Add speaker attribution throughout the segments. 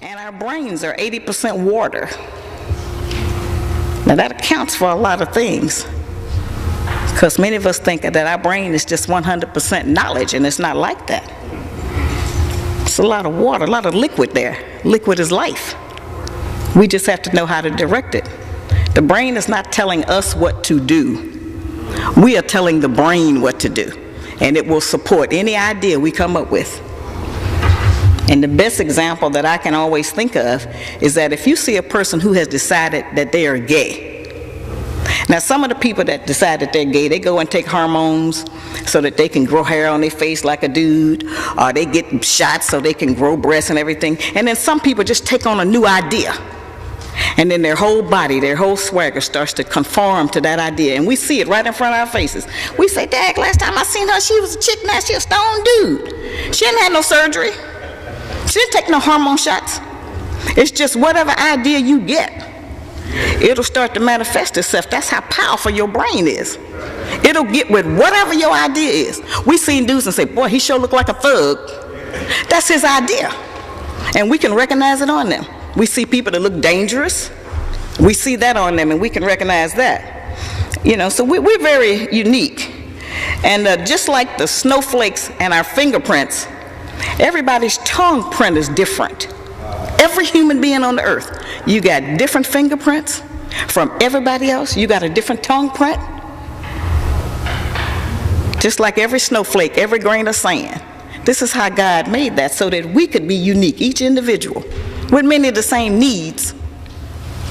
Speaker 1: And our brains are 80% water. Now that accounts for a lot of things, because many of us think that our brain is just 100% knowledge, and it's not like that. It's a lot of water, a lot of liquid there. Liquid is life. We just have to know how to direct it. The brain is not telling us what to do. We are telling the brain what to do, and it will support any idea we come up with. And the best example that I can always think of is that if you see a person who has decided that they are gay. Now, some of the people that decide that they're gay, they go and take hormones so that they can grow hair on their face like a dude, or they get shots so they can grow breasts and everything. And then some people just take on a new idea. And then their whole body, their whole swagger starts to conform to that idea. And we see it right in front of our faces. We say, Dad, last time I seen her, she was a chick, now she's a stone dude. She didn't have no surgery. She didn't take no hormone shots. It's just whatever idea you get, it'll start to manifest itself. That's how powerful your brain is. It'll get with whatever your idea is. We seen dudes and say, boy, he sure look like a thug. That's his idea. And we can recognize it on them. We see people that look dangerous. We see that on them, and we can recognize that. You know, so we're very unique. And just like the snowflakes and our fingerprints, everybody's tongue print is different. Every human being on the earth, you got different fingerprints from everybody else. You got a different tongue print. Just like every snowflake, every grain of sand. This is how God made that, so that we could be unique, each individual, with many of the same needs.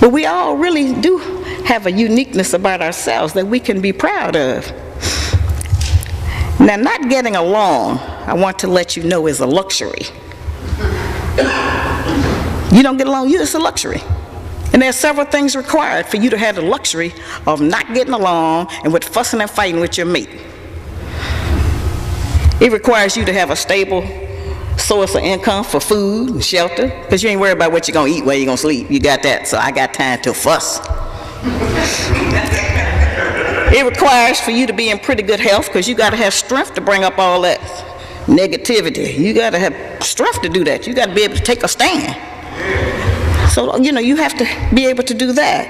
Speaker 1: But we all really do have a uniqueness about ourselves that we can be proud of. Now, not getting along, I want to let you know, is a luxury. You don't get along, it's a luxury. And there are several things required for you to have the luxury of not getting along and with fussing and fighting with your mate. It requires you to have a stable source of income for food and shelter, because you ain't worried about what you're going to eat, where you're going to sleep. You got that, so I got time to fuss. It requires for you to be in pretty good health, because you got to have strength to bring up all that negativity. You got to have strength to do that. You got to be able to take a stand. So, you know, you have to be able to do that.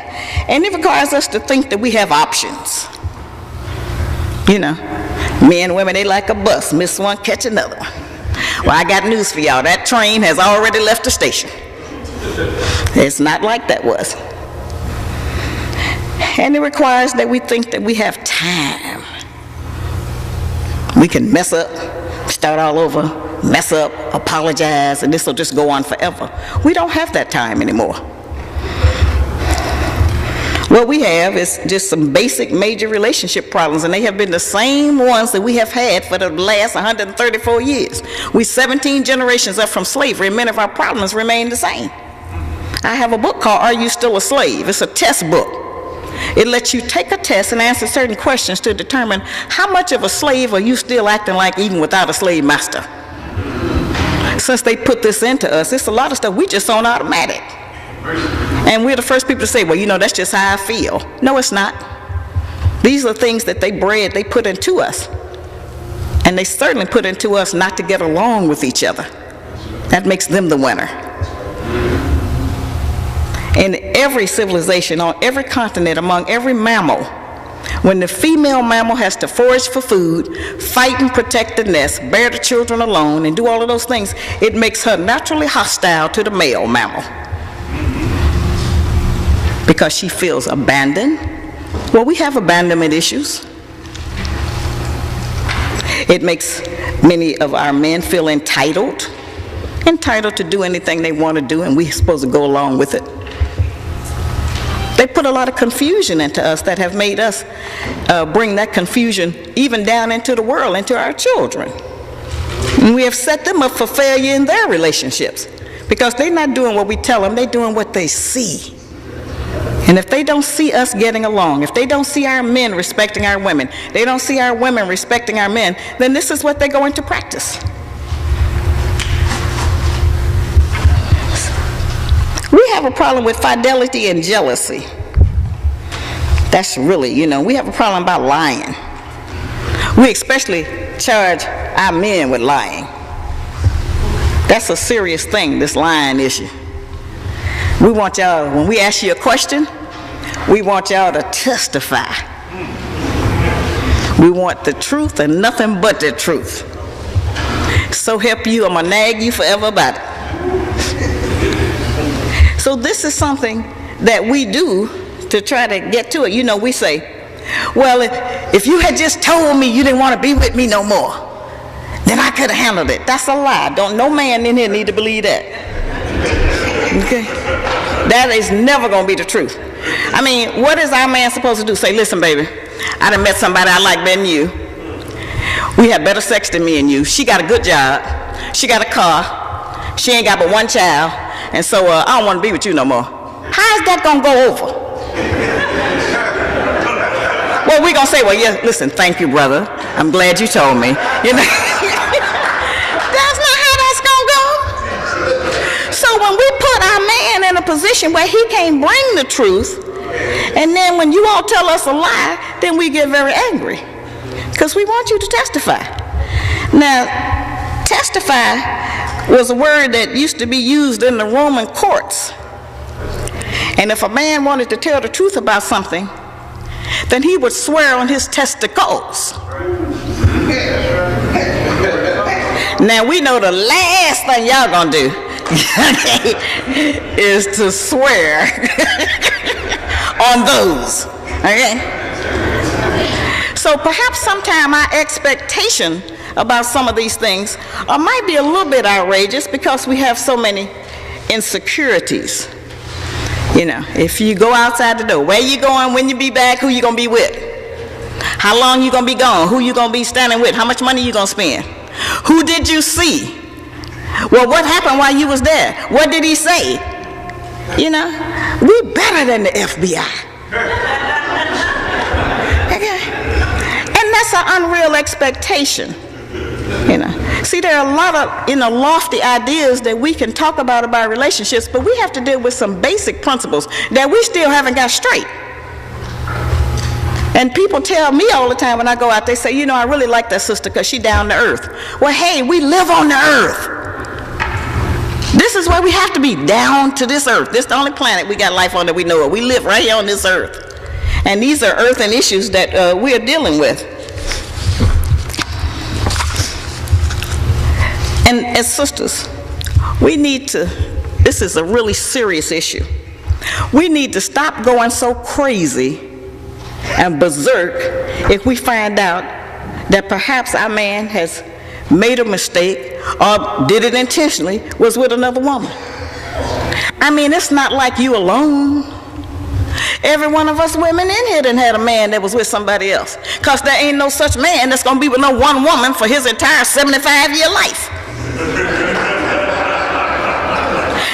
Speaker 1: And it requires us to think that we have options. You know, men and women, they like a bus. Miss one, catch another one. Well, I got news for y'all. That train has already left the station. It's not like that was. And it requires that we think that we have time. We can mess up, start all over, mess up, apologize, and this will just go on forever. We don't have that time anymore. What we have is just some basic major relationship problems, and they have been the same ones that we have had for the last 134 years. We 17 generations up from slavery, and many of our problems remain the same. I have a book called Are You Still a Slave? It's a test book. It lets you take a test and answer certain questions to determine how much of a slave are you still acting like even without a slave master. Since they put this into us, it's a lot of stuff we just on automatic. And we're the first people to say, well, you know, that's just how I feel. No, it's not. These are things that they put into us. And they certainly put into us not to get along with each other. That makes them the winner. In every civilization, on every continent, among every mammal, when the female mammal has to forage for food, fight and protect the nest, bear the children alone, and do all of those things, it makes her naturally hostile to the male mammal. Because she feels abandoned. Well, we have abandonment issues. It makes many of our men feel entitled to do anything they want to do, and we're supposed to go along with it. They put a lot of confusion into us that have made us bring that confusion even down into the world, into our children. And we have set them up for failure in their relationships, because they're not doing what we tell them, they're doing what they see. And if they don't see us getting along, if they don't see our men respecting our women, they don't see our women respecting our men, then this is what they go into practice. We have a problem with fidelity and jealousy. That's really, you know, we have a problem about lying. We especially charge our men with lying. That's a serious thing, this lying issue. We want y'all, when we ask you a question, we want y'all to testify. We want the truth and nothing but the truth. So help you, I'm going to nag you forever about it. So this is something that we do to try to get to it. You know, we say, well, if you had just told me you didn't want to be with me no more, then I could have handled it. That's a lie. Don't no man in here need to believe that. Okay? That is never going to be the truth. I mean, what is our man supposed to do? Say, listen, baby, I done met somebody I like better than you. We had better sex than me and you. She got a good job. She got a car. She ain't got but one child. And so I don't want to be with you no more. How is that going to go over? Well, we're going to say, well, yeah, listen, thank you, brother. I'm glad you told me. You know? That's not how that's going to go. So when we put our man in a position where he can't bring the truth, and then when you all tell us a lie, then we get very angry. Because we want you to testify. Now, testify was a word that used to be used in the Roman courts. And if a man wanted to tell the truth about something, then he would swear on his testicles. Now we know the last thing y'all gonna do is to swear on those. Okay? So perhaps sometime our expectation about some of these things might be a little bit outrageous because we have so many insecurities. You know, if you go outside the door, where you going, when you be back, who you gonna be with? How long you gonna be gone? Who you gonna be standing with? How much money you gonna spend? Who did you see? Well, what happened while you was there? What did he say? You know, we better than the FBI. Okay? And that's an unreal expectation. You know, see, there are a lot of lofty ideas that we can talk about relationships, but we have to deal with some basic principles that we still haven't got straight. And people tell me all the time when I go out, they say, you know, I really like that sister because she down to earth. Well, hey, we live on the earth. This is where we have to be, down to this earth. This is the only planet we got life on that we know of. We live right here on this earth. And these are earthen issues that we are dealing with. And as sisters, we need to, this is a really serious issue. We need to stop going so crazy and berserk if we find out that perhaps our man has made a mistake or did it intentionally, was with another woman. I mean, it's not like you alone. Every one of us women in here done had a man that was with somebody else. Because there ain't no such man that's going to be with no one woman for his entire 75-year life.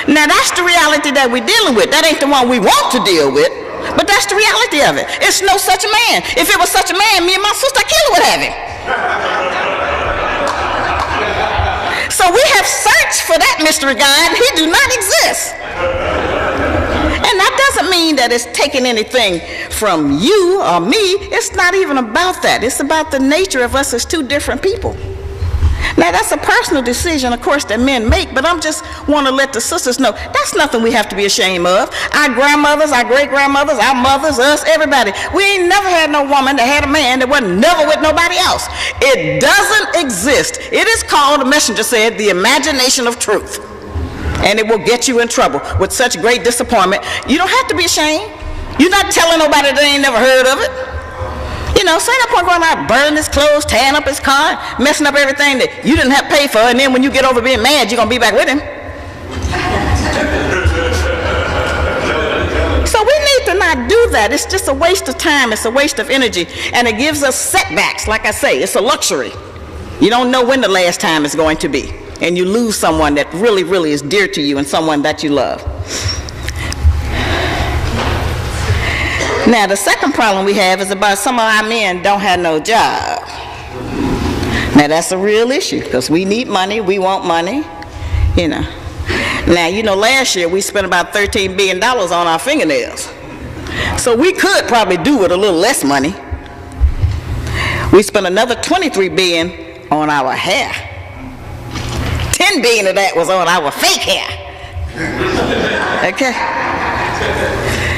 Speaker 1: Now that's the reality that we're dealing with. That ain't the one we want to deal with, but that's the reality of it. It's no such a man. If it was such a man, me and my sister Keely would have him. So we have searched for that mystery God. He do not exist. And that doesn't mean that it's taking anything from you or me. It's not even about that. It's about the nature of us as two different people. Now that's a personal decision, of course, that men make, but I'm just want to let the sisters know that's nothing we have to be ashamed of. Our grandmothers, our great-grandmothers, our mothers, us, everybody. We ain't never had no woman that had a man that wasn't never with nobody else. It doesn't exist. It is called, the messenger said, the imagination of truth. And it will get you in trouble with such great disappointment. You don't have to be ashamed. You're not telling nobody that ain't never heard of it. You know, so ain't no point going out burning his clothes, tearing up his car, messing up everything that you didn't have to pay for, and then when you get over being mad, you're going to be back with him. So we need to not do that. It's just a waste of time. It's a waste of energy. And it gives us setbacks. Like I say, it's a luxury. You don't know when the last time is going to be. And you lose someone that really, really is dear to you and someone that you love. Now, the second problem we have is about some of our men don't have no job. Now, that's a real issue because we need money, we want money, you know. Now, you know, last year we spent about $13 billion on our fingernails. So we could probably do with a little less money. We spent another $23 billion on our hair. $10 billion of that was on our fake hair. Okay?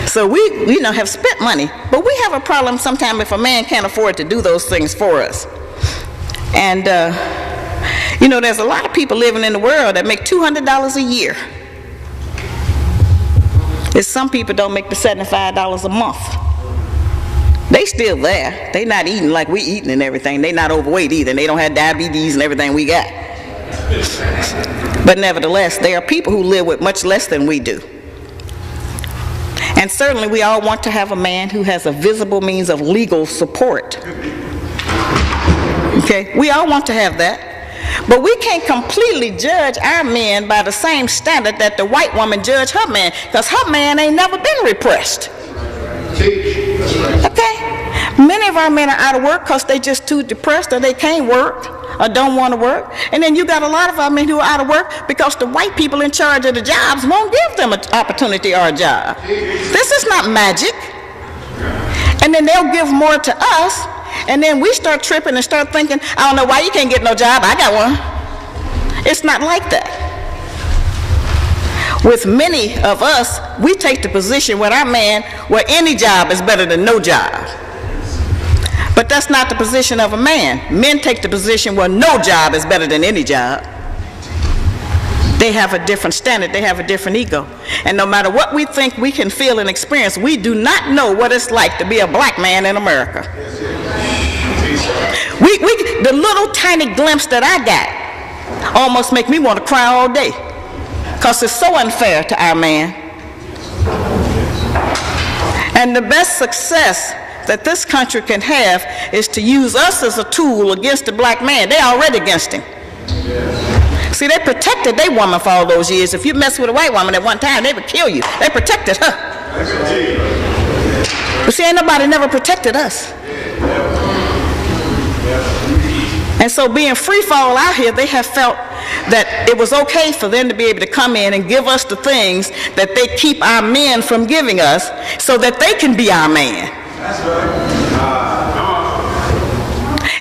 Speaker 1: So we, have spent money, but we have a problem sometimes if a man can't afford to do those things for us. And, there's a lot of people living in the world that make $200 a year. There's some people don't make the $75 a month. They still there. They not eating like we eating and everything. They not overweight either. They don't have diabetes and everything we got. But nevertheless, there are people who live with much less than we do. And certainly we all want to have a man who has a visible means of legal support. Okay? We all want to have that. But we can't completely judge our men by the same standard that the white woman judged her man, because her man ain't never been repressed. Okay? Many of our men are out of work because they just too depressed, or they can't work, or don't want to work. And then you got a lot of our men who are out of work because the white people in charge of the jobs won't give them an opportunity or a job. This is not magic. And then they'll give more to us, and then we start tripping and start thinking, I don't know why you can't get no job, I got one. It's not like that. With many of us, we take the position with our man where any job is better than no job. But that's not the position of a man. Men take the position where no job is better than any job. They have a different standard, they have a different ego. And no matter what we think we can feel and experience, we do not know what it's like to be a black man in America. The little tiny glimpse that I got almost make me want to cry all day, because it's so unfair to our man. And the best success that this country can have is to use us as a tool against the black man. They're already against him. See, they protected their woman for all those years. If you mess with a white woman at one time, they would kill you. They protected her. But see, ain't nobody never protected us. And so being free fall out here, they have felt that it was okay for them to be able to come in and give us the things that they keep our men from giving us, so that they can be our man.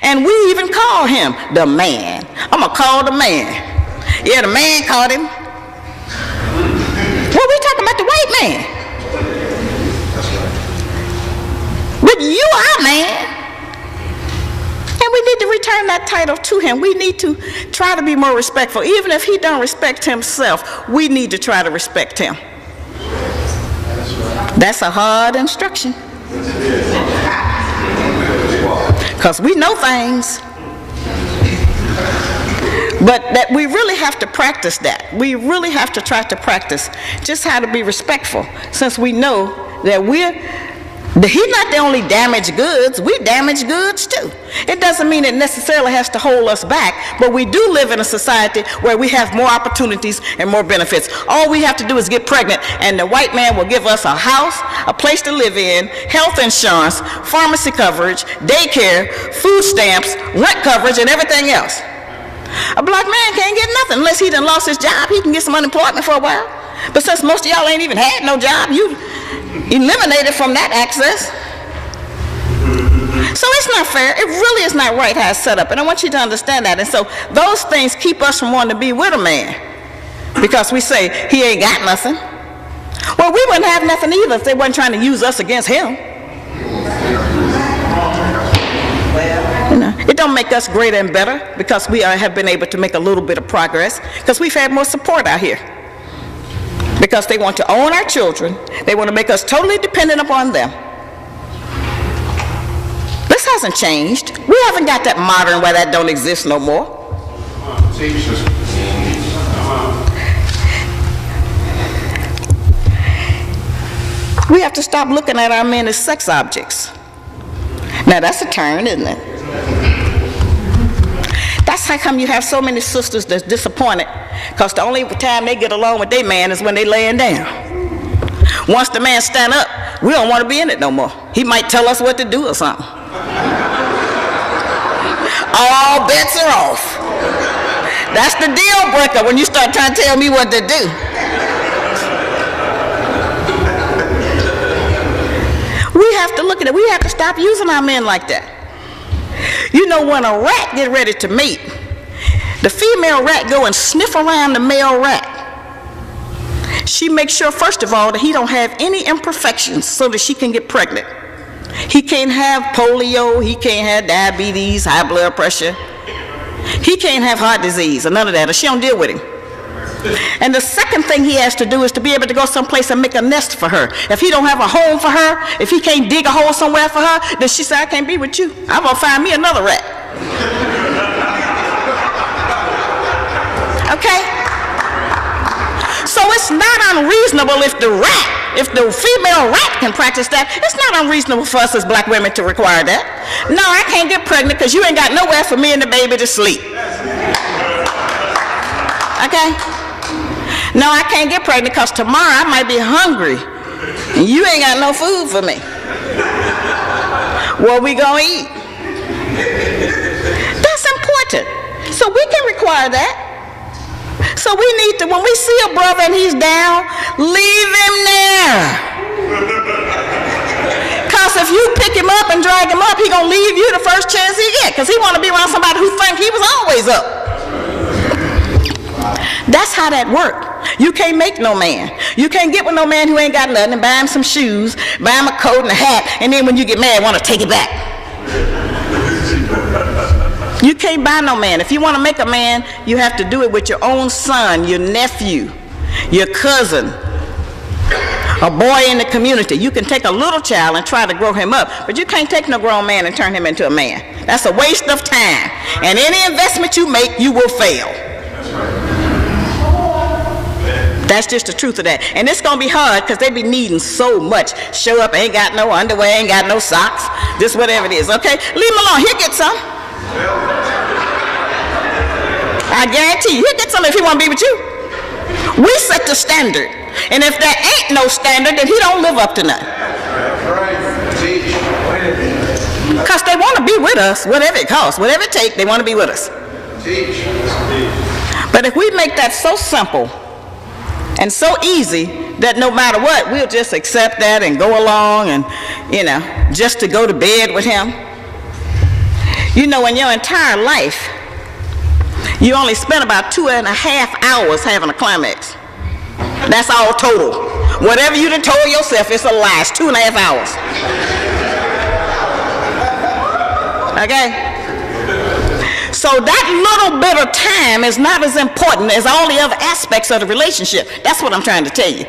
Speaker 1: And we even call him the man. I'm going to call the man. Yeah, the man called him. Well, we talking about the white man. But you are man. And we need to return that title to him. We need to try to be more respectful. Even if he don't respect himself, we need to try to respect him. That's a hard instruction. Because we know things. But that we really have to practice that. We really have to try to practice just how to be respectful, since we know that he's not the only damaged goods, we damage goods too. It doesn't mean it necessarily has to hold us back, but we do live in a society where we have more opportunities and more benefits. All we have to do is get pregnant, and the white man will give us a house, a place to live in, health insurance, pharmacy coverage, daycare, food stamps, rent coverage, and everything else. A black man can't get nothing unless he done lost his job. He can get some unemployment for a while. But since most of y'all ain't even had no job, you eliminated from that access. So it's not fair. It really is not right how it's set up. And I want you to understand that. And so those things keep us from wanting to be with a man, because we say he ain't got nothing. Well, we wouldn't have nothing either if they wasn't trying to use us against him. It don't make us greater and better because we have been able to make a little bit of progress, because we've had more support out here. Because they want to own our children. They want to make us totally dependent upon them. This hasn't changed. We haven't got that modern where that don't exist no more. We have to stop looking at our men as sex objects. Now that's a turn, isn't it? That's how come you have so many sisters that's disappointed, because the only time they get along with their man is when they laying down. Once the man stand up, we don't want to be in it no more. He might tell us what to do or something. All bets are off. That's the deal breaker when you start trying to tell me what to do. We have to look at it. We have to stop using our men like that. You know, when a rat get ready to mate, the female rat go and sniff around the male rat. she makes sure, first of all, that he don't have any imperfections so that she can get pregnant. He can't have polio, he can't have diabetes, high blood pressure. He can't have heart disease or none of that, or she don't deal with him. And the second thing he has to do is to be able to go someplace and make a nest for her. If he don't have a home for her, if he can't dig a hole somewhere for her, then she said, I can't be with you. I'm going to find me another rat. Okay? So it's not unreasonable if the female rat can practice that, it's not unreasonable for us as black women to require that. No, I can't get pregnant because you ain't got nowhere for me and the baby to sleep. Okay? No, I can't get pregnant because tomorrow I might be hungry and you ain't got no food for me. What we gonna eat? That's important. So we can require that. So we need to, when we see a brother and he's down, leave him there. Because if you pick him up and drag him up, he gonna leave you the first chance he get, because he want to be around somebody who think he was always up. That's how that works. You can't make no man. You can't get with no man who ain't got nothing and buy him some shoes, buy him a coat and a hat, and then when you get mad, want to take it back. You can't buy no man. If you want to make a man, you have to do it with your own son, your nephew, your cousin, a boy in the community. You can take a little child and try to grow him up, but you can't take no grown man and turn him into a man. That's a waste of time. And any investment you make, you will fail. That's just the truth of that. And it's going to be hard because they be needing so much. Show up, ain't got no underwear, ain't got no socks, just whatever it is, okay? Leave him alone. He'll get some. I guarantee you, he'll get some if he want to be with you. We set the standard. And if there ain't no standard, then he don't live up to nothing. Because they want to be with us, whatever it costs, whatever it takes, they want to be with us. But if we make that so simple and so easy that no matter what, we'll just accept that and go along and, you know, just to go to bed with him. You know, in your entire life, you only spend about 2.5 hours having a climax. That's all total. Whatever you done told yourself, it's a lie. It's 2.5 hours. Okay? So that little bit of time is not as important as all the other aspects of the relationship. That's what I'm trying to tell you.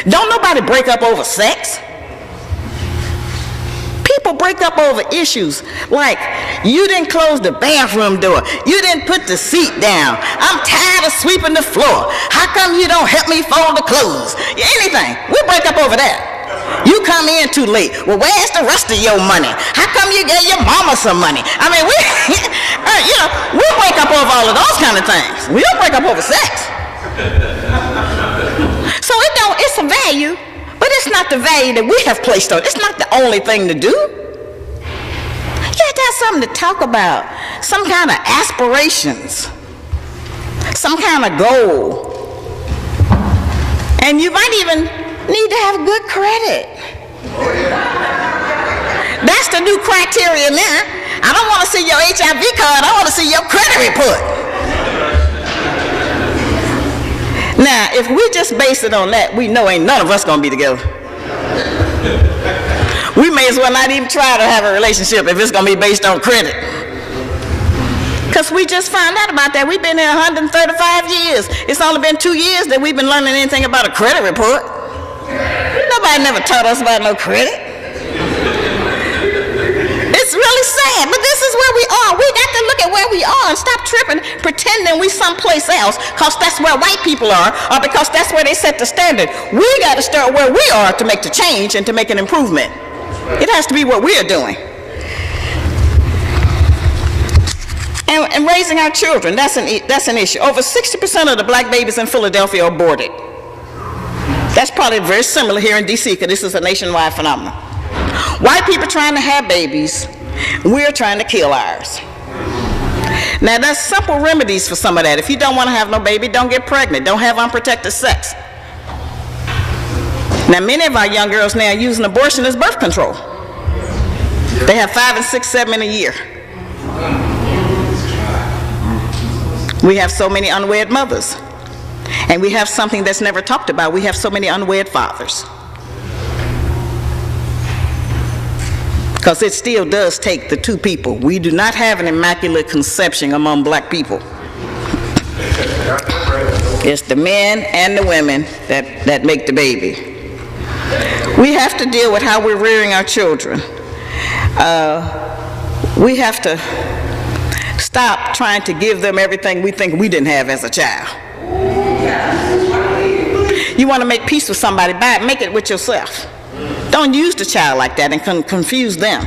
Speaker 1: Don't nobody break up over sex. People break up over issues like, you didn't close the bathroom door, you didn't put the seat down, I'm tired of sweeping the floor, how come you don't help me fold the clothes? Anything. We break up over that. You come in too late. Well, where's the rest of your money? How come you gave your mama some money? I mean, we break up over all of those kind of things. We don't break up over sex. So it's a value, but it's not the value that we have placed on it. It's not the only thing to do. You have to have something to talk about, some kind of aspirations, some kind of goal. And you might even need to have good credit. That's the new criteria now. I don't want to see your HIV card, I want to see your credit report. Now, if we just base it on that, we know ain't none of us going to be together. We may as well not even try to have a relationship if it's going to be based on credit. Because we just found out about that. We've been here 135 years. It's only been 2 years that we've been learning anything about a credit report. Nobody never taught us about no credit. It's really sad, but this is where we are. We got to look at where we are and stop tripping, pretending we someplace else because that's where white people are or because that's where they set the standard. We got to start where we are to make the change and to make an improvement. It has to be what we are doing. And raising our children, that's an issue. Over 60% of the black babies in Philadelphia are aborted. That's probably very similar here in D.C. because this is a nationwide phenomenon. White people trying to have babies, we're trying to kill ours. Now there's simple remedies for some of that. If you don't want to have no baby, don't get pregnant. Don't have unprotected sex. Now many of our young girls now are using abortion as birth control. They have 5 and 6, 7 a year. We have so many unwed mothers. And we have something that's never talked about. We have so many unwed fathers. Because it still does take the two people. We do not have an immaculate conception among black people. It's the men and the women that make the baby. We have to deal with how we're rearing our children. We have to stop trying to give them everything we think we didn't have as a child. You want to make peace with somebody, make it with yourself. Don't use the child like that and confuse them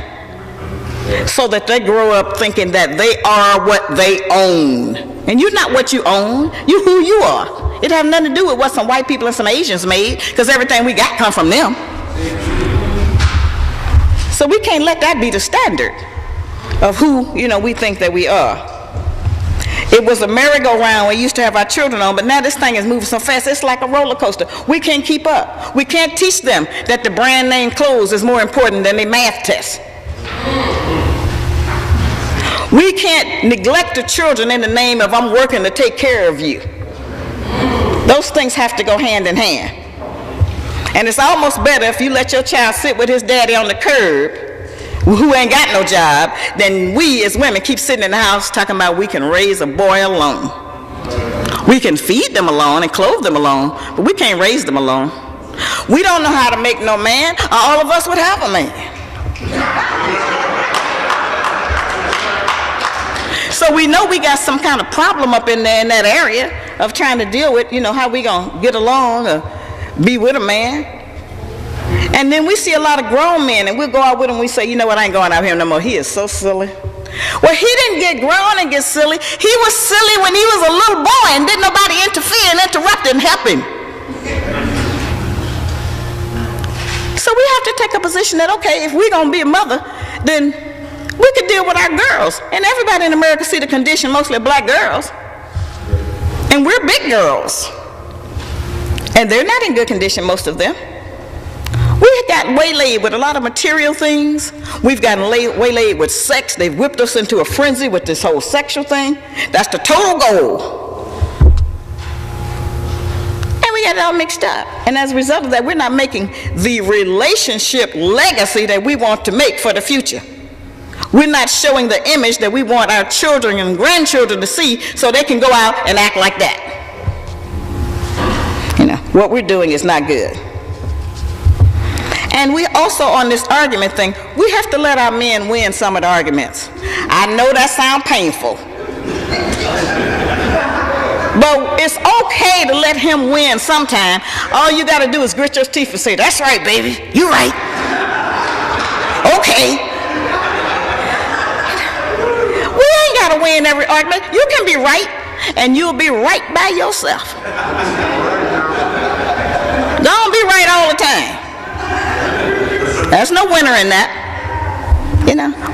Speaker 1: so that they grow up thinking that they are what they own. And you're not what you own. You're who you are. It has nothing to do with what some white people and some Asians made, because everything we got come from them. So we can't let that be the standard of who, we think that we are. It was a merry-go-round we used to have our children on, but now this thing is moving so fast, it's like a roller coaster. We can't keep up. We can't teach them that the brand name clothes is more important than their math test. We can't neglect the children in the name of I'm working to take care of you. Those things have to go hand in hand. And it's almost better if you let your child sit with his daddy on the curb who ain't got no job, then we as women keep sitting in the house talking about we can raise a boy alone. We can feed them alone and clothe them alone, but we can't raise them alone. We don't know how to make no man, or all of us would have a man. So we know we got some kind of problem up in there in that area of trying to deal with, how we gonna get along or be with a man. And then we see a lot of grown men, and we'll go out with them, we say, you know what, I ain't going out here no more. He is so silly. Well, he didn't get grown and get silly. He was silly when he was a little boy, and didn't nobody interfere and interrupt and help him. So we have to take a position that, okay, if we're going to be a mother, then we could deal with our girls. And everybody in America see the condition, mostly of black girls. And we're big girls. And they're not in good condition, most of them. We got waylaid with a lot of material things. We've gotten waylaid with sex. They've whipped us into a frenzy with this whole sexual thing. That's the total goal. And we got it all mixed up. And as a result of that, we're not making the relationship legacy that we want to make for the future. We're not showing the image that we want our children and grandchildren to see so they can go out and act like that. What we're doing is not good. And we also, on this argument thing, we have to let our men win some of the arguments. I know that sounds painful. But it's okay to let him win sometime. All you got to do is grit your teeth and say, that's right, baby, you're right. Okay. We ain't got to win every argument. You can be right, and you'll be right by yourself. Don't be right all the time. There's no winner in that.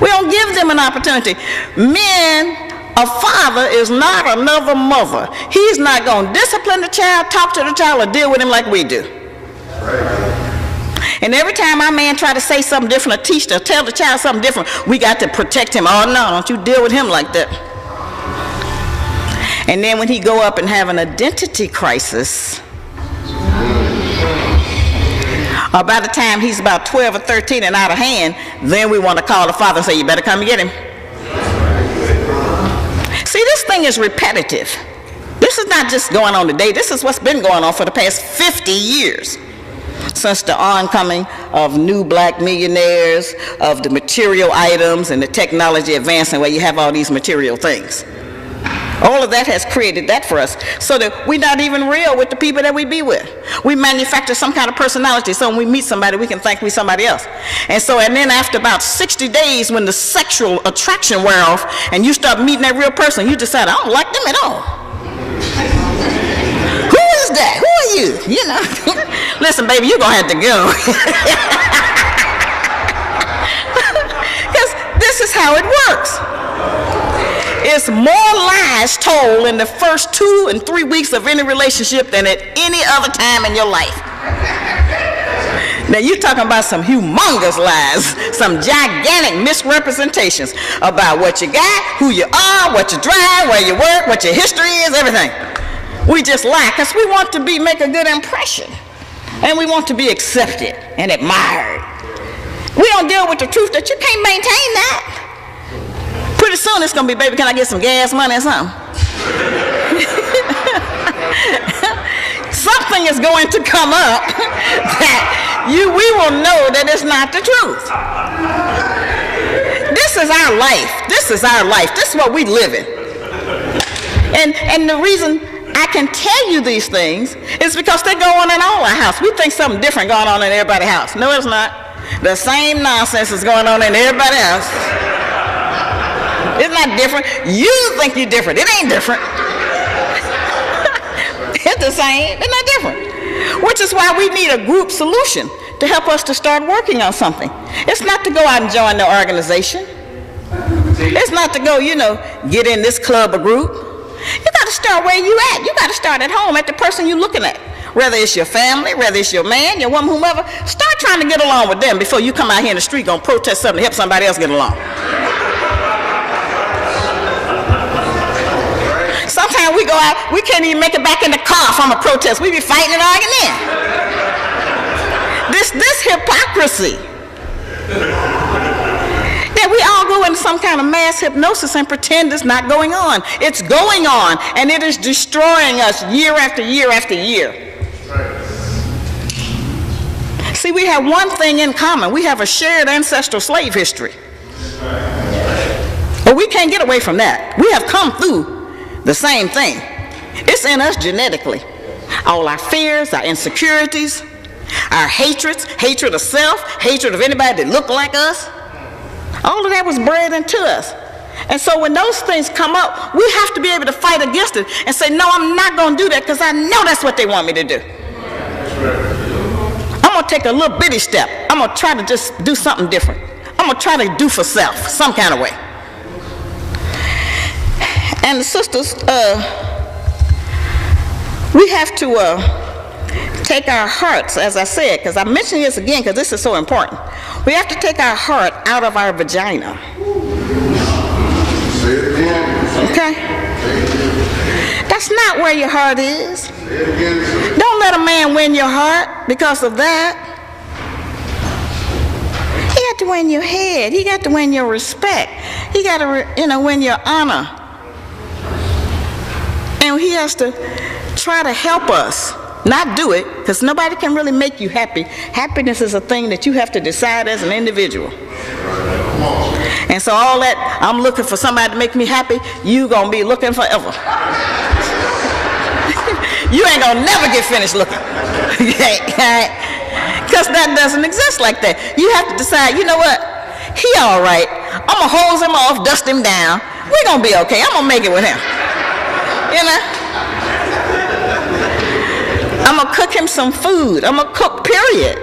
Speaker 1: We don't give them an opportunity. Men, a father is not another mother. He's not going to discipline the child, talk to the child, or deal with him like we do. And every time our man try to say something different or teach or tell the child something different, we got to protect him. Oh no, don't you deal with him like that. And then when he go up and have an identity crisis, or by the time he's about 12 or 13 and out of hand, then we want to call the father and say, you better come and get him. See, this thing is repetitive. This is not just going on today. This is what's been going on for the past 50 years. Since the oncoming of new black millionaires, of the material items and the technology advancing where you have all these material things. All of that has created that for us, so that we're not even real with the people that we be with. We manufacture some kind of personality, so when we meet somebody, we can think we're somebody else. And then after about 60 days, when the sexual attraction wear off, and you start meeting that real person, you decide, I don't like them at all. Who is that? Who are you? Listen, baby, you're going to have to go. Because this is how it works. It's more lies told in the first 2 and 3 weeks of any relationship than at any other time in your life. Now you're talking about some humongous lies, some gigantic misrepresentations about what you got, who you are, what you drive, where you work, what your history is, everything. We just lie because we want to make a good impression. And we want to be accepted and admired. We don't deal with the truth that you can't maintain that. Pretty soon it's going to be, baby, can I get some gas money or something? Something is going to come up that we will know that it's not the truth. This is our life. This is our life. This is what we live in. And the reason I can tell you these things is because they go on in all our house. We think something different going on in everybody's house. No, it's not. The same nonsense is going on in everybody's house. It's not different. You think you're different. It ain't different. It's the same. It's not different. Which is why we need a group solution to help us to start working on something. It's not to go out and join the organization. It's not to go, get in this club or group. You got to start where you at. You got to start at home, at the person you're looking at. Whether it's your family, whether it's your man, your woman, whomever, start trying to get along with them before you come out here in the street going to protest something to help somebody else get along. Sometimes we go out, we can't even make it back in the car from a protest. We be fighting and arguing in. This hypocrisy. That we all go into some kind of mass hypnosis and pretend it's not going on. It's going on, and it is destroying us year after year after year. See, we have one thing in common. We have a shared ancestral slave history. But we can't get away from that. We have come through the same thing. It's in us genetically. All our fears, our insecurities, our hatreds, hatred of self, hatred of anybody that look like us. All of that was bred into us. And so when those things come up, we have to be able to fight against it and say, no, I'm not going to do that because I know that's what they want me to do. I'm going to take a little bitty step. I'm going to try to just do something different. I'm going to try to do for self, some kind of way. And the sisters, we have to take our hearts, as I said, because I'm mentioning this again because this is so important. We have to take our heart out of our vagina. Okay? That's not where your heart is. Don't let a man win your heart because of that. He got to win your head. He got to win your respect. He got to, win your honor. And he has to try to help us. Not do it, because nobody can really make you happy. Happiness is a thing that you have to decide as an individual. And so all that, I'm looking for somebody to make me happy, you gonna be looking forever. You ain't gonna never get finished looking. Because that doesn't exist like that. You have to decide, you know what? He all right. I'm gonna hose him off, dust him down. We're gonna be okay. I'm gonna make it with him. I'm going to cook him some food. I'm going to cook, period.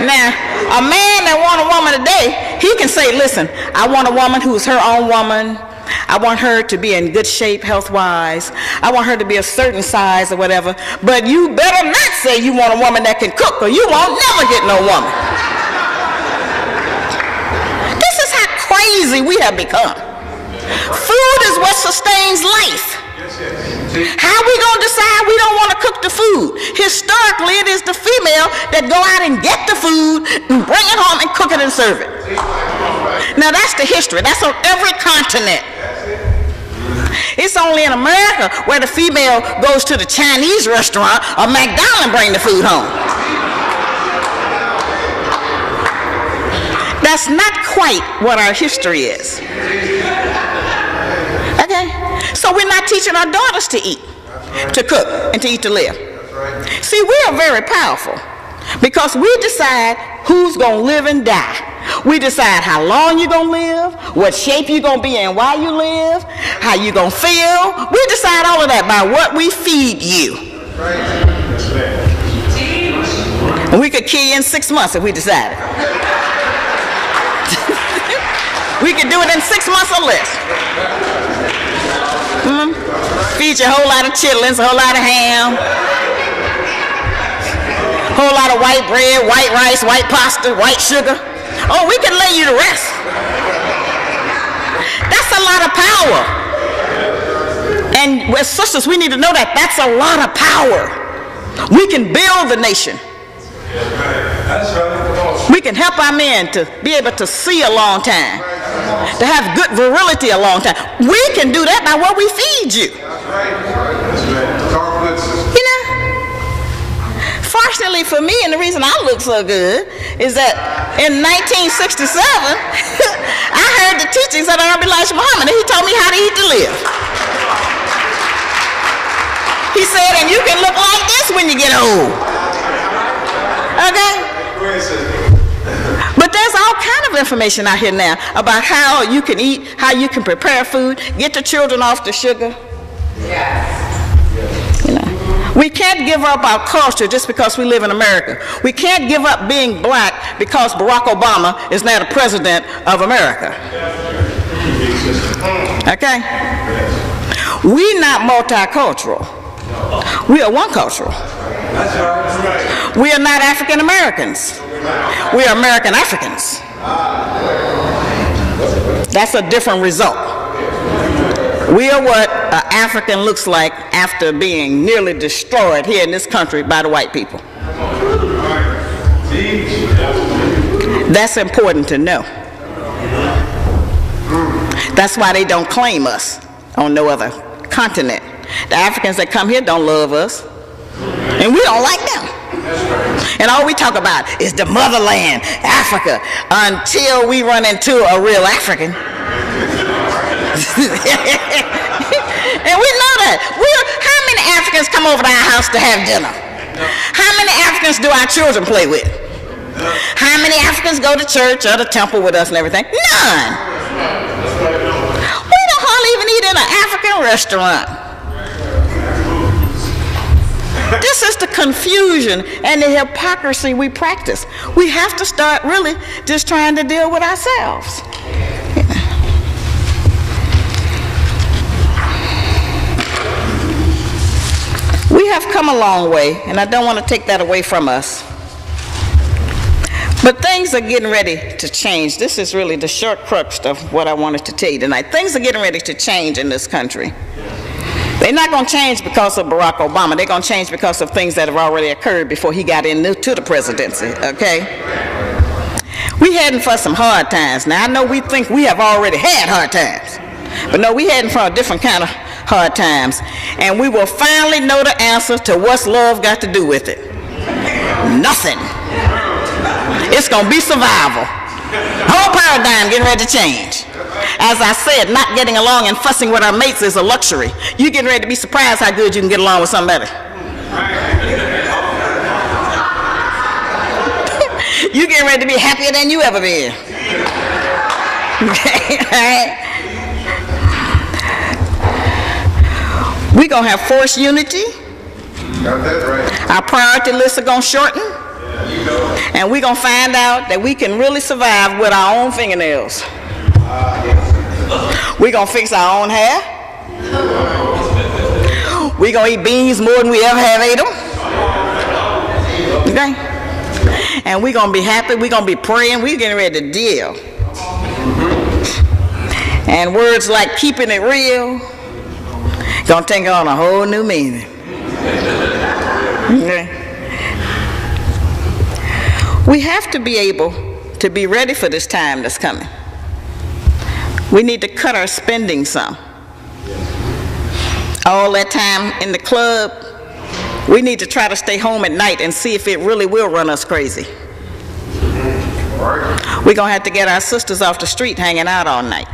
Speaker 1: Now, a man that wants a woman today, he can say, listen, I want a woman who's her own woman. I want her to be in good shape health-wise. I want her to be a certain size or whatever. But you better not say you want a woman that can cook or you won't never get no woman. This is how crazy we have become. Food is what sustains life. How are we going to decide we don't want to cook the food? Historically, it is the female that go out and get the food, and bring it home and cook it and serve it. Now that's the history. That's on every continent. It's only in America where the female goes to the Chinese restaurant or McDonald's and bring the food home. That's not quite what our history is. Okay? So we're not teaching our daughters to eat, to cook, and to eat to live. See, we are very powerful because we decide who's going to live and die. We decide how long you're going to live, what shape you're going to be in while you live, how you're going to feel. We decide all of that by what we feed you. And we could kill you in 6 months if we decided. We could do it in 6 months or less. Feed you a whole lot of chitlins, a whole lot of ham, a whole lot of white bread, white rice, white pasta, white sugar. Oh, we can lay you to rest. That's a lot of power. And as sisters, we need to know that that's a lot of power. We can build the nation.
Speaker 2: That's right.
Speaker 1: We can help our men to be able to see a long time, to have good virility a long time. We can do that by what we feed you.
Speaker 2: That's right. That's right.
Speaker 1: You know, fortunately for me, and the reason I look so good is that in 1967, I heard the teachings of the Honorable Elijah Muhammad, and he told me how to eat to live. He said, and you can look like this when you get old. Okay? But there's all kind of information out here now about how you can eat, how you can prepare food, get the children off the sugar. You know, we can't give up our culture just because we live in America. We can't give up being black because Barack Obama is now the president of America. Okay? We're not multicultural. We are one cultural. We are not African Americans. We are American Africans. That's a different result. We are what an African looks like after being nearly destroyed here in this country by the white people. That's important to know. That's why they don't claim us on no other continent. The Africans that come here don't love us, and we don't like them. And all we talk about is the motherland, Africa, until we run into a real African. And we know that. How many Africans come over to our house to have dinner? How many Africans do our children play with? How many Africans go to church or the temple with us and everything? None. We don't hardly even eat in an African restaurant. This is the confusion and the hypocrisy we practice. We have to start really just trying to deal with ourselves. We have come a long way, and I don't want to take that away from us. But things are getting ready to change. This is really the short crux of what I wanted to tell you tonight. Things are getting ready to change in this country. They're not going to change because of Barack Obama. They're going to change because of things that have already occurred before he got into the presidency, okay? We heading for some hard times. Now, I know we think we have already had hard times. But no, we heading for a different kind of hard times. And we will finally know the answer to what's love got to do with it. Nothing. It's going to be survival. Whole paradigm getting ready to change. As I said, not getting along and fussing with our mates is a luxury. You're getting ready to be surprised how good you can get along with somebody. You're getting ready to be happier than you ever been. Okay, all right? We're going to have forced unity.
Speaker 2: Got that right.
Speaker 1: Our priority lists are going to shorten. And we're going to find out that we can really survive with our own fingernails. We're going to fix our own hair. We're going to eat beans more than we ever have ate them. Okay? And we're going to be happy. We're going to be praying. We're getting ready to deal. And words like keeping it real going to take on a whole new meaning. Okay? We have to be able to be ready for this time that's coming. We need to cut our spending some. All that time in the club, we need to try to stay home at night and see if it really will run us crazy. We're going to have to get our sisters off the street hanging out all night.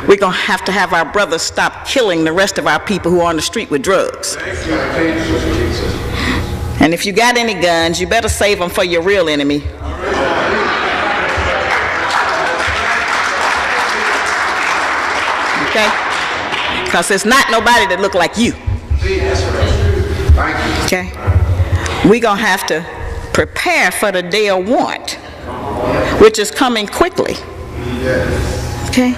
Speaker 1: We're going to have our brothers stop killing the rest of our people who are on the street with drugs. And if you got any guns, you better save them for your real enemy. Okay? Because it's not nobody that look like you. Okay? We're going to have to prepare for the day of want, which is coming quickly. Okay?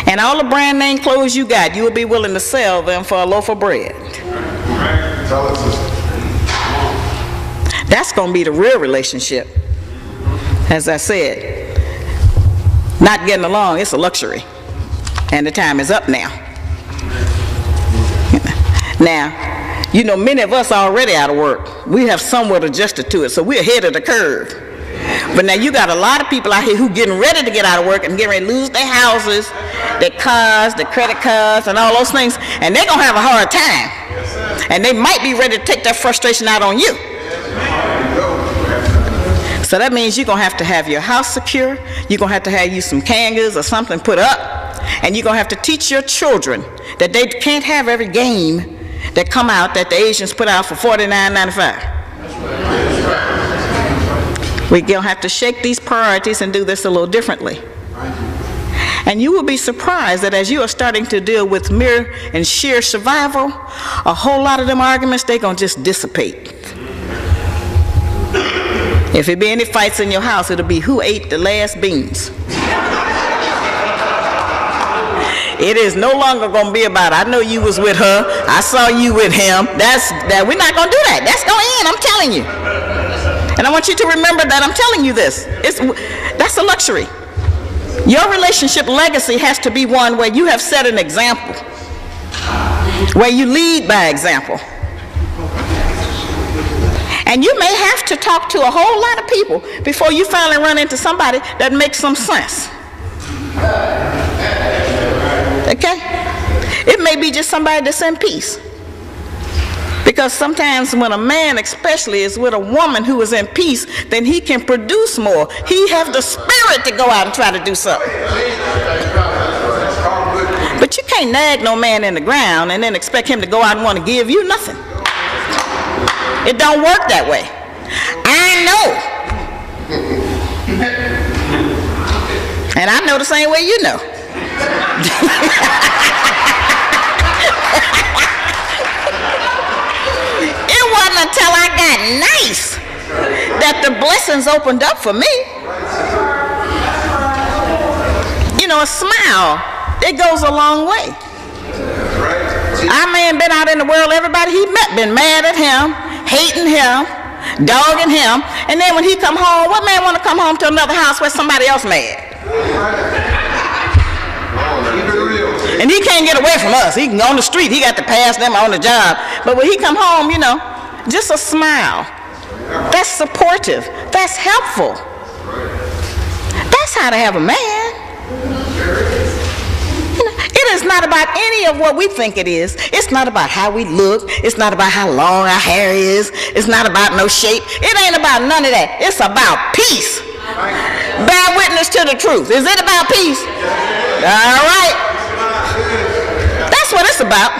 Speaker 1: And all the brand name clothes you got, you will be willing to sell them for a loaf of bread. That's going to be the real relationship. As I said, Not getting along, it's a luxury. And the time is up now. Now, you know, many of us are already out of work. We have somewhat adjusted to it, so we're ahead of the curve. But now you got a lot of people out here who getting ready to get out of work and getting ready to lose their houses, their cars, their credit cards, and all those things, and they're going to have a hard time. And they might be ready to take that frustration out on you. So that means you're going to have your house secure. You're going to have you some kangas or something put up. And you're going to have to teach your children that they can't have every game that come out that the Asians put out for $49.95. We're going to have to shake these priorities and do this a little differently. And you will be surprised that as you are starting to deal with mere and sheer survival, a whole lot of them arguments, they're going to just dissipate. If there be any fights in your house, it'll be who ate the last beans. It is no longer going to be about, I know you was with her, I saw you with him. We're not going to do that. That's going to end, I'm telling you. And I want you to remember that I'm telling you this. That's a luxury. Your relationship legacy has to be one where you have set an example, where you lead by example. And you may have to talk to a whole lot of people before you finally run into somebody that makes some sense. Okay? It may be just somebody that's in peace. Because sometimes when a man especially is with a woman who is in peace, then he can produce more. He has the spirit to go out and try to do something. But you can't nag no man in the ground and then expect him to go out and want to give you nothing. It don't work that way. I know. And I know the same way you know. It wasn't until I got nice that the blessings opened up for me. You know, a smile, it goes a long way. Our man been out in the world, everybody he met been mad at him, hating him, dogging him, and then when he come home, what man want to come home to another house where somebody else mad? And he can't get away from us. He can go on the street, he got to pass them on the job. But when he come home, you know, just a smile. That's supportive. That's helpful. That's how to have a man. You know, it is not about any of what we think it is. It's not about how we look. It's not about how long our hair is. It's not about no shape. It ain't about none of that. It's about peace. Bear witness to the truth. Is it about peace? All right. That's what it's about.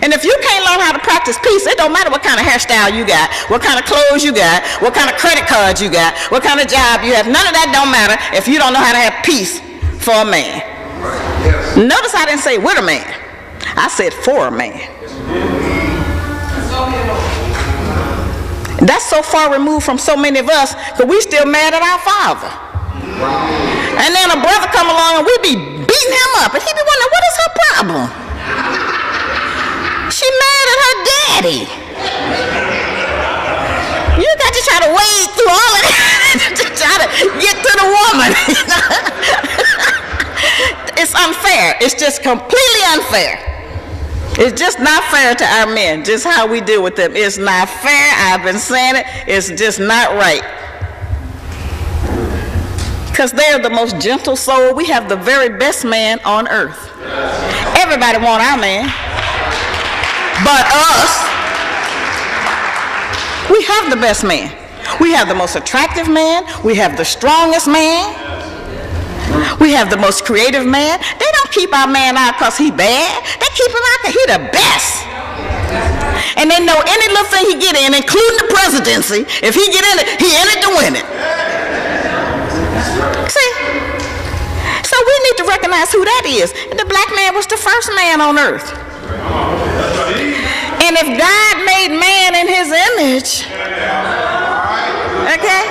Speaker 1: And if you can't learn how to practice peace, it don't matter what kind of hairstyle you got, what kind of clothes you got, what kind of credit cards you got, what kind of job you have. None of that don't matter if you don't know how to have peace for a man. Notice I didn't say with a man. I said for a man. That's so far removed from so many of us that we still mad at our father. And then a brother come along and we be beating him up, and he be wondering, what is her problem? She mad at her daddy. You got to try to wade through all of that to try to get to the woman. It's unfair. It's just completely unfair. It's just not fair to our men, just how we deal with them. It's not fair. I've been saying it. It's just not right. Because they're the most gentle soul. We have the very best man on earth. Everybody want our man. But us, we have the best man. We have the most attractive man. We have the strongest man. We have the most creative man. They don't keep our man out because he bad. They keep him out because he the best. And they know any little thing he get in, including the presidency, if he get in it, he in it to win it. See? So we need to recognize who that is. The black man was the first man on earth. And if God made man in his image, okay,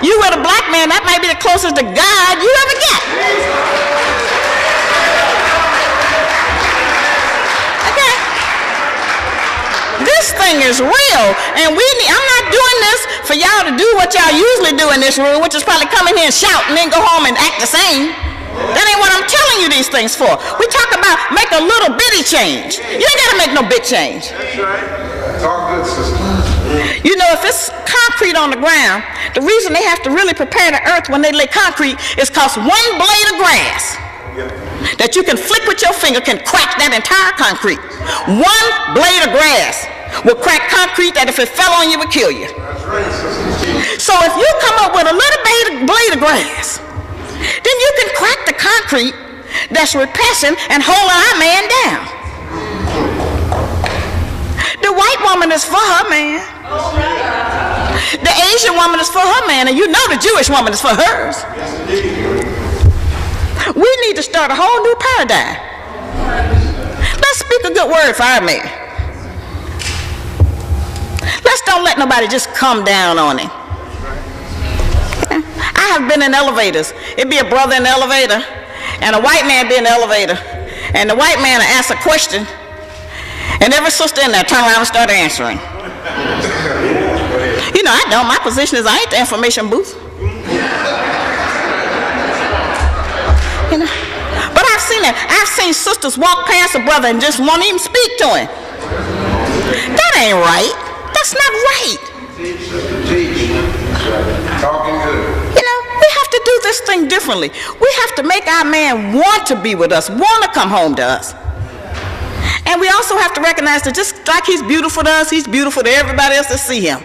Speaker 1: you with a black man, that might be the closest to God you ever get. Okay? This thing is real, and I'm not not doing this for y'all to do what y'all usually do in this room, which is probably come in here and shout and then go home and act the same. That ain't what I'm telling you these things for. We talk about make a little bitty change. You ain't got to make no big change.
Speaker 2: That's right. Talk good, sister.
Speaker 1: You know, if it's concrete on the ground, the reason they have to really prepare the earth when they lay concrete is because one blade of grass that you can flick with your finger can crack that entire concrete. One blade of grass will crack concrete that if it fell on you would kill you.
Speaker 2: That's right, sister.
Speaker 1: So if you come up with a little blade of grass, then you can crack the concrete that's repelling and hold our man down. The white woman is for her man. The Asian woman is for her man, and you know the Jewish woman is for hers. We need to start a whole new paradigm. Let's speak a good word for our man. Let's don't let nobody just come down on him. I have been in elevators. It'd be a brother in the elevator, and a white man be in the elevator, and the white man will ask a question, and every sister in there turn around and start answering. You know, I don't. My position is I ain't the information booth. You know, but I've seen that. I've seen sisters walk past a brother and just won't even speak to him. That ain't right. That's not right.
Speaker 2: Teach. Talking good.
Speaker 1: You know, we have to do this thing differently. We have to make our man want to be with us, want to come home to us. And we also have to recognize that just like he's beautiful to us, he's beautiful to everybody else that see him.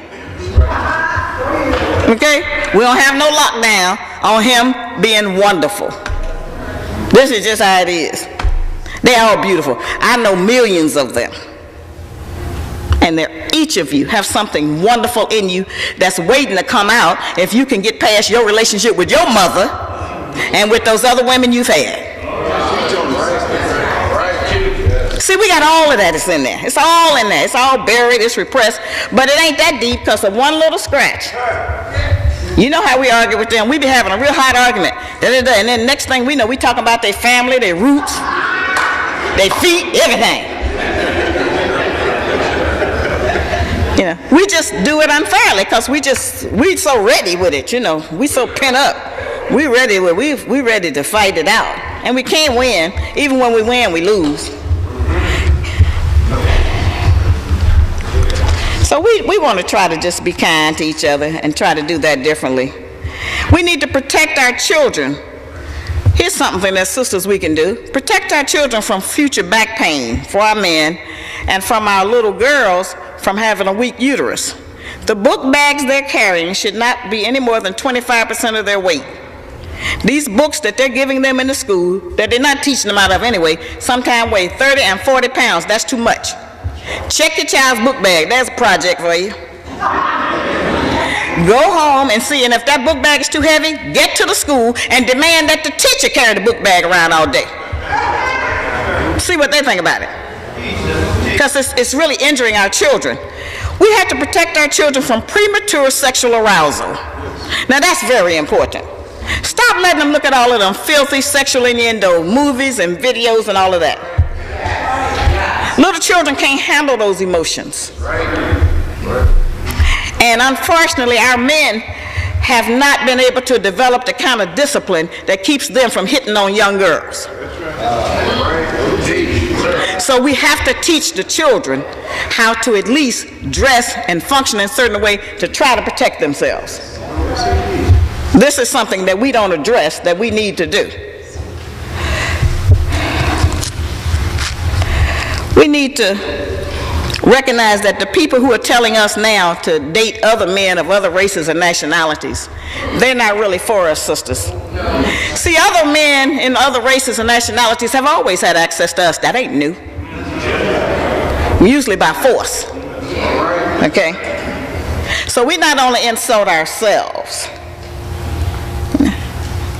Speaker 1: Okay? We don't have no lockdown on him being wonderful. This is just how it is. They're all beautiful. I know millions of them. And each of you have something wonderful in you that's waiting to come out if you can get past your relationship with your mother and with those other women you've had. See, we got all of that is in there. It's all in there. It's all buried. It's repressed. But it ain't that deep because of one little scratch. You know how we argue with them. We be having a real hot argument. And then next thing we know, we talking about their family, their roots, their feet, everything. You know, we just do it unfairly because we so ready with it, you know. We so pent up. We ready to fight it out. And we can't win. Even when we win, we lose. So we want to try to just be kind to each other and try to do that differently. We need to protect our children. Here's something that sisters we can do. Protect our children from future back pain for our men and from our little girls from having a weak uterus. The book bags they're carrying should not be any more than 25% of their weight. These books that they're giving them in the school, that they're not teaching them out of anyway, sometimes weigh 30 and 40 pounds. That's too much. Check your child's book bag. There's a project for you. Go home and see, and if that book bag is too heavy, get to the school and demand that the teacher carry the book bag around all day. See what they think about it. Because it's really injuring our children. We have to protect our children from premature sexual arousal. Now that's very important. Stop letting them look at all of them filthy sexual innuendo movies and videos and all of that. Little children can't handle those emotions. And unfortunately, our men have not been able to develop the kind of discipline that keeps them from hitting on young girls. So we have to teach the children how to at least dress and function in a certain way to try to protect themselves. This is something that we don't address that we need to do. We need to recognize that the people who are telling us now to date other men of other races and nationalities, they're not really for us, sisters. See, other men in other races and nationalities have always had access to us. That ain't new. Usually by force. Okay? So we not only insult ourselves,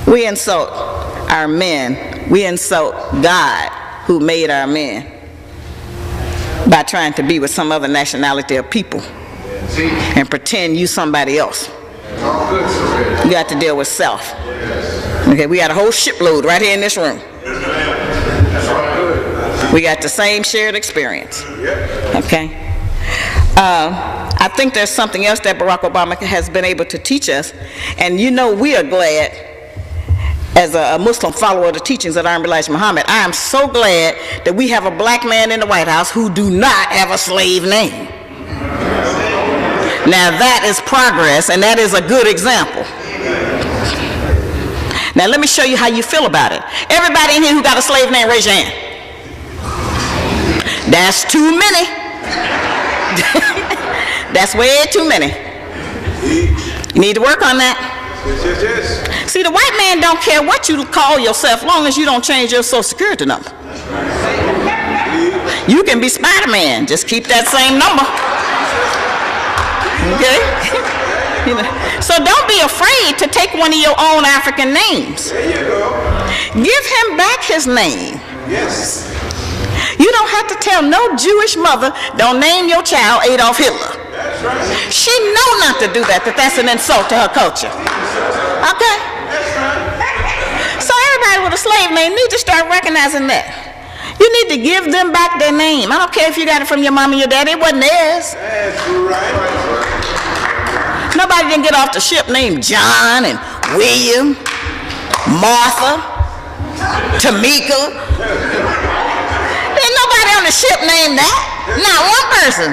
Speaker 1: we insult our men. We insult God who made our men by trying to be with some other nationality of people and pretend you somebody else. You got to deal with self. Okay, we got a whole shipload right here in this room. We got the same shared experience. Okay. I think there's something else that Barack Obama has been able to teach us, and you know we are glad, as a Muslim follower of the teachings of Honorable Elijah Muhammad, I am so glad that we have a black man in the White House who do not have a slave name. Now that is progress, and that is a good example. Now let me show you how you feel about it. Everybody in here who got a slave name, raise your hand. That's too many. That's way too many. You need to work on that. See, the white man don't care what you call yourself, long as you don't change your Social Security number. You can be Spider-Man, just keep that same number. Okay? You know. So don't be afraid to take one of your own African names.
Speaker 2: There you go.
Speaker 1: Give him back his name.
Speaker 2: Yes.
Speaker 1: You don't have to tell no Jewish mother, don't name your child Adolf Hitler.
Speaker 2: That's right.
Speaker 1: She know not to do that, that's an insult to her culture. Okay?
Speaker 2: That's right.
Speaker 1: So everybody with a slave name need to start recognizing that. You need to give them back their name. I don't care if you got it from your mom and your daddy, it wasn't theirs.
Speaker 2: That's right.
Speaker 1: Nobody didn't get off the ship named John and William, Martha, Tamika. Ain't nobody on the ship named that. Not one person.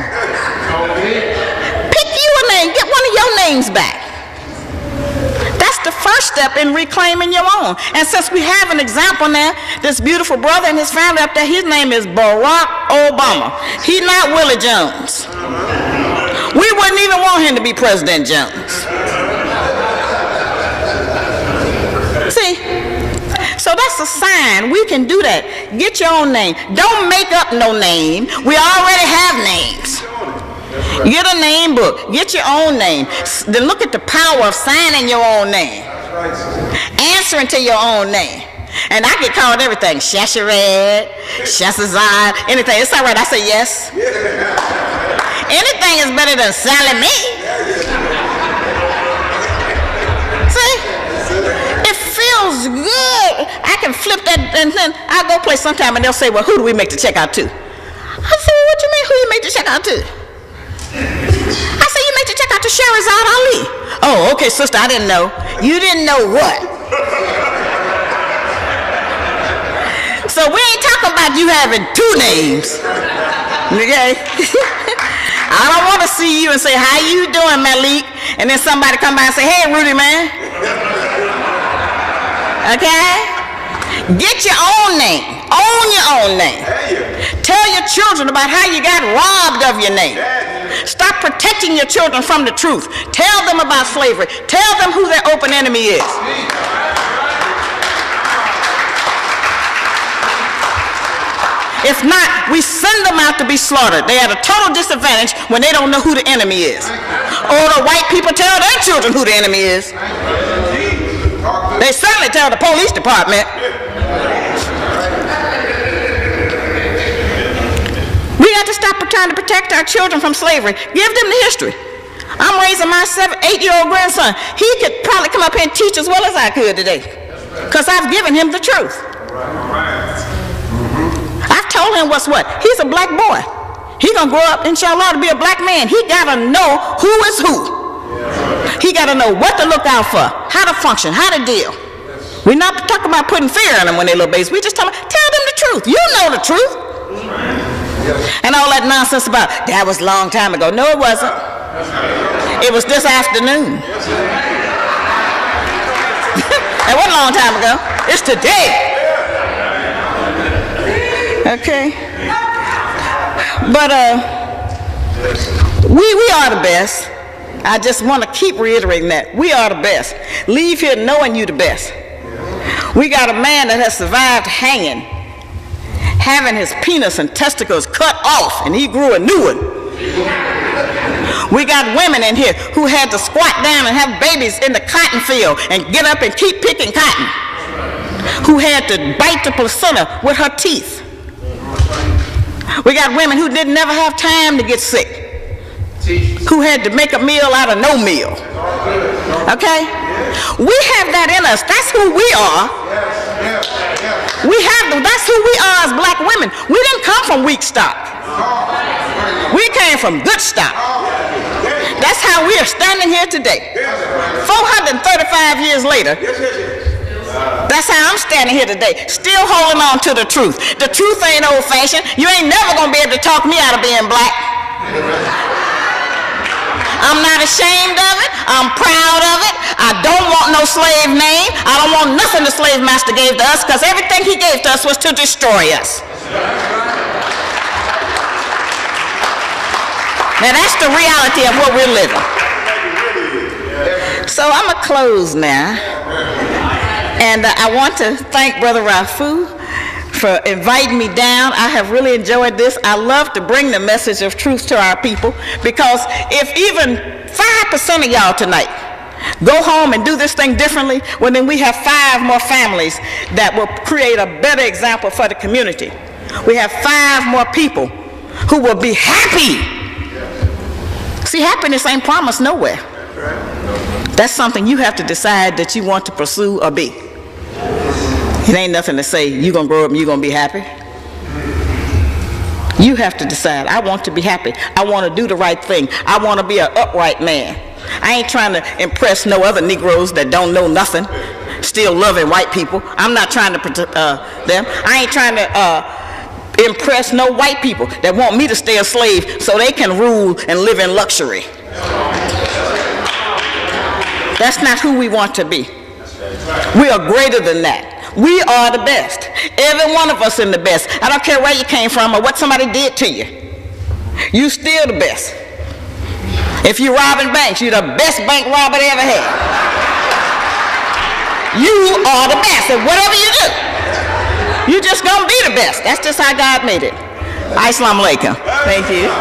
Speaker 1: Pick you a name. Get one of your names back. That's the first step in reclaiming your own. And since we have an example now, this beautiful brother and his family up there, his name is Barack Obama. He's not Willie Jones. We wouldn't even want him to be President Jones. See? So that's a sign. We can do that. Get your own name. Don't make up no name. We already have names. Get a name book. Get your own name. Then look at the power of signing your own name. Answering to your own name. And I get called everything. Shahrazad, Shahrazad, anything. It's all right. I say yes. Anything is better than Sally Mae. See? It feels good. I can flip that, and then I'll go play sometime, and they'll say, well, who do we make the check out to? I say, well, what you mean, who you make the check out to? I say, you make the check out to Shahrazad Ali. Oh, okay, sister, I didn't know. You didn't know what? So we ain't talking about you having two names. Okay? I don't want to see you and say, how you doing, Malik? And then somebody come by and say, hey, Rudy, man. Okay? Get your own name. Own your own name. Tell your children about how you got robbed of your name. Stop protecting your children from the truth. Tell them about slavery. Tell them who their open enemy is. If not, we send them out to be slaughtered. They at a total disadvantage when they don't know who the enemy is. Or the white people tell their children who the enemy is. They certainly tell the police department. We got to stop trying to protect our children from slavery. Give them the history. I'm raising my 8-year-old grandson. He could probably come up here and teach as well as I could today. Because I've given him the truth. I've told him what's what. He's a black boy. He's going to grow up, inshallah, to be a black man. He got to know who is who. He got to know what to look out for, how to function, how to deal. We're not talking about putting fear in them when they're little babies. We just tell them the truth. You know the truth. And all that nonsense about, that was a long time ago. No, it wasn't. It was this afternoon. That wasn't a long time ago. It's today. Okay? But we are the best. I just want to keep reiterating that. We are the best. Leave here knowing you the best. We got a man that has survived hanging, having his penis and testicles cut off, and he grew a new one. We got women in here who had to squat down and have babies in the cotton field and get up and keep picking cotton, who had to bite the placenta with her teeth. We got women who didn't never have time to get sick, who had to make a meal out of no meal. Okay? We have that in us. That's who we are. That's who we are as black women. We didn't come from weak stock. We came from good stock. That's how we are standing here today. 435 years later, that's how I'm standing here today, still holding on to the truth. The truth ain't old-fashioned. You ain't never going to be able to talk me out of being black. I'm not ashamed of it. I'm proud of it. I don't want no slave name. I don't want nothing the slave master gave to us, because everything he gave to us was to destroy us. Now that's the reality of what we're living. So I'm going to close now. And I want to thank Brother Rafu for inviting me down. I have really enjoyed this. I love to bring the message of truth to our people, because if even 5% of y'all tonight go home and do this thing differently, well, then we have 5 more families that will create a better example for the community. We have 5 more people who will be happy. See, happiness ain't promised nowhere. That's something you have to decide that you want to pursue or be. It ain't nothing to say you're going to grow up and you're going to be happy. You have to decide, I want to be happy. I want to do the right thing. I want to be an upright man. I ain't trying to impress no other Negroes that don't know nothing, still loving white people. I'm not trying to them. I ain't trying to impress no white people that want me to stay a slave so they can rule and live in luxury. That's not who we want to be. We are greater than that. We are the best. Every one of us is the best. I don't care where you came from or what somebody did to you. You still the best. If you're robbing banks, you're the best bank robber they ever had. You are the best at whatever you do. You just gonna be the best. That's just how God made it. Assalamu alaikum. Thank you.